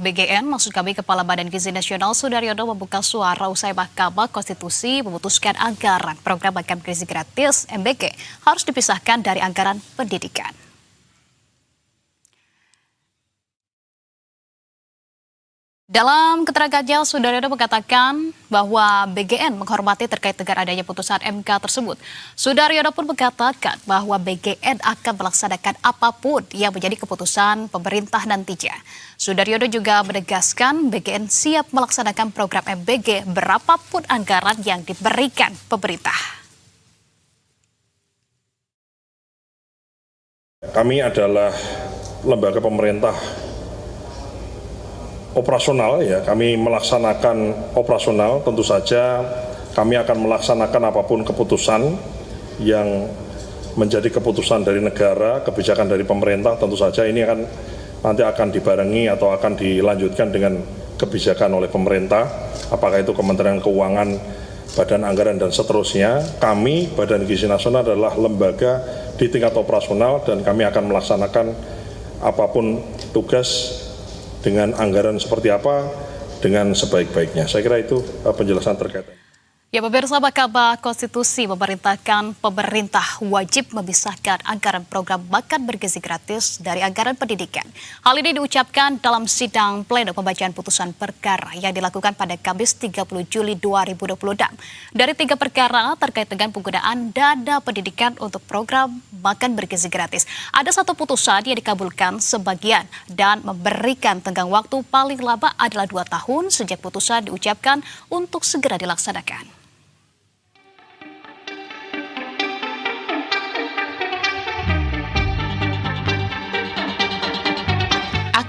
BGN, maksud kami Kepala Badan Gizi Nasional Sudaryono membuka suara usai Mahkamah Konstitusi memutuskan anggaran program makan bergizi gratis MBG harus dipisahkan dari anggaran pendidikan. Dalam keterangannya, Sudaryono mengatakan bahwa BGN menghormati terkait dengan adanya putusan MK tersebut. Sudaryono pun mengatakan bahwa BGN akan melaksanakan apapun yang menjadi keputusan pemerintah nantinya. Sudaryono juga menegaskan BGN siap melaksanakan program MBG berapapun anggaran yang diberikan pemerintah. Kami adalah lembaga pemerintah operasional, ya, kami melaksanakan operasional. Tentu saja kami akan melaksanakan apapun keputusan yang menjadi keputusan dari negara, kebijakan dari pemerintah. Tentu saja ini nanti akan dibarengi atau akan dilanjutkan dengan kebijakan oleh pemerintah, apakah itu Kementerian Keuangan, Badan Anggaran dan seterusnya. Kami Badan Gizi Nasional adalah lembaga di tingkat operasional dan kami akan melaksanakan apapun tugas dengan anggaran seperti apa, dengan sebaik-baiknya. Saya kira itu penjelasan terkait. Ya, pemirsa, Mahkamah Konstitusi memerintahkan pemerintah wajib memisahkan anggaran program makan bergizi gratis dari anggaran pendidikan. Hal ini diucapkan dalam sidang pleno pembacaan putusan perkara yang dilakukan pada Kamis 30 Juli 2026. Dari 3 perkara terkait dengan penggunaan dana pendidikan untuk program makan bergizi gratis, ada 1 putusan yang dikabulkan sebagian dan memberikan tenggang waktu paling lama adalah 2 tahun sejak putusan diucapkan untuk segera dilaksanakan.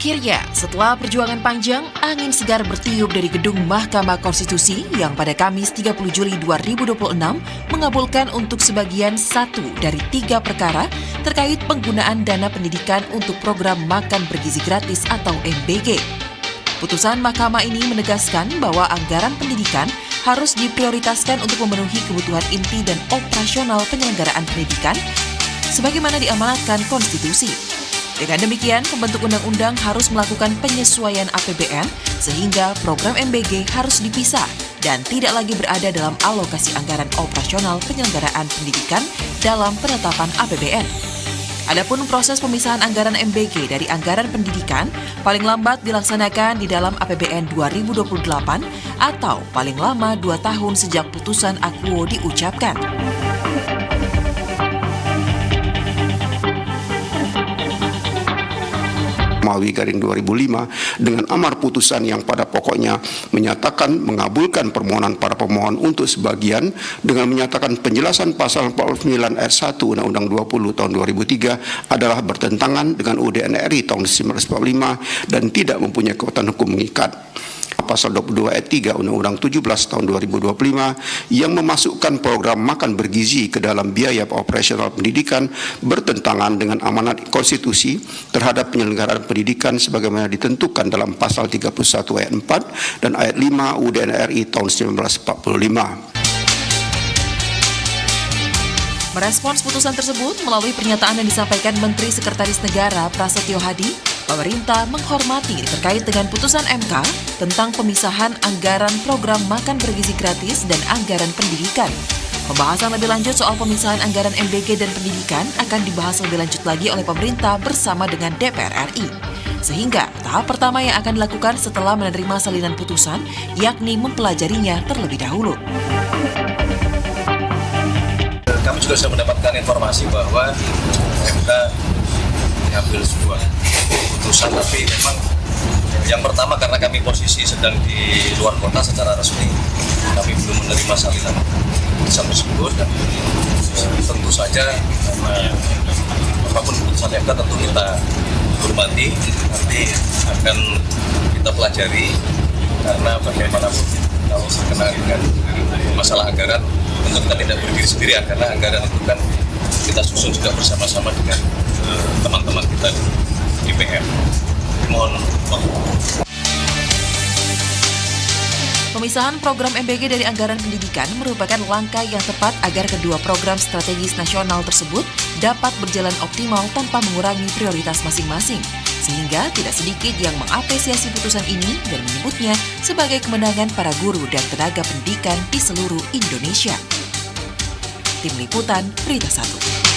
Akhirnya, setelah perjuangan panjang, angin segar bertiup dari gedung Mahkamah Konstitusi yang pada Kamis 30 Juli 2026 mengabulkan untuk sebagian 1 dari 3 perkara terkait penggunaan dana pendidikan untuk program makan bergizi gratis atau MBG. Putusan Mahkamah ini menegaskan bahwa anggaran pendidikan harus diprioritaskan untuk memenuhi kebutuhan inti dan operasional penyelenggaraan pendidikan sebagaimana diamanatkan konstitusi. Dengan demikian, pembentuk undang-undang harus melakukan penyesuaian APBN sehingga program MBG harus dipisah dan tidak lagi berada dalam alokasi anggaran operasional penyelenggaraan pendidikan dalam penetapan APBN. Adapun proses pemisahan anggaran MBG dari anggaran pendidikan paling lambat dilaksanakan di dalam APBN 2028 atau paling lama 2 tahun sejak putusan akuo diucapkan. Mawi Garing 2005 dengan amar putusan yang pada pokoknya menyatakan mengabulkan permohonan para pemohon untuk sebagian dengan menyatakan penjelasan pasal 49 ayat 1 Undang-Undang 20 tahun 2003 adalah bertentangan dengan UUD NRI tahun 1945 dan tidak mempunyai kekuatan hukum mengikat. Pasal 22 ayat 3 Undang-Undang 17 tahun 2025 yang memasukkan program makan bergizi ke dalam biaya operasional pendidikan bertentangan dengan amanat konstitusi terhadap penyelenggaraan pendidikan sebagaimana ditentukan dalam pasal 31 ayat 4 dan ayat 5 UUD NRI tahun 1945. Merespons putusan tersebut melalui pernyataan yang disampaikan Menteri Sekretaris Negara Prasetyo Hadi, pemerintah menghormati terkait dengan putusan MK tentang pemisahan anggaran program makan bergizi gratis dan anggaran pendidikan. Pembahasan lebih lanjut soal pemisahan anggaran MBG dan pendidikan akan dibahas lebih lanjut lagi oleh pemerintah bersama dengan DPR RI. Sehingga tahap pertama yang akan dilakukan setelah menerima salinan putusan, yakni mempelajarinya terlebih dahulu. Kami juga sudah mendapatkan informasi bahwa MK mengambil sebuah putusan, tapi memang yang pertama karena kami posisi sedang di luar kota secara resmi, kami belum menerima salinan putusan tersebut dan tentu saja apapun putusan MK tentu kita hormati, nanti akan kita pelajari karena bagaimanapun kalau terkena dengan masalah anggaran tentu kita tidak berdiri sendirian karena anggaran itu kan kita susun juga bersama-sama dengan teman-teman kita di DPR. Mohon waktu. Pemisahan program MBG dari anggaran pendidikan merupakan langkah yang tepat agar kedua program strategis nasional tersebut dapat berjalan optimal tanpa mengurangi prioritas masing-masing, Sehingga tidak sedikit yang mengapresiasi putusan ini dan menyebutnya sebagai kemenangan para guru dan tenaga pendidikan di seluruh Indonesia. Tim Liputan Berita 1.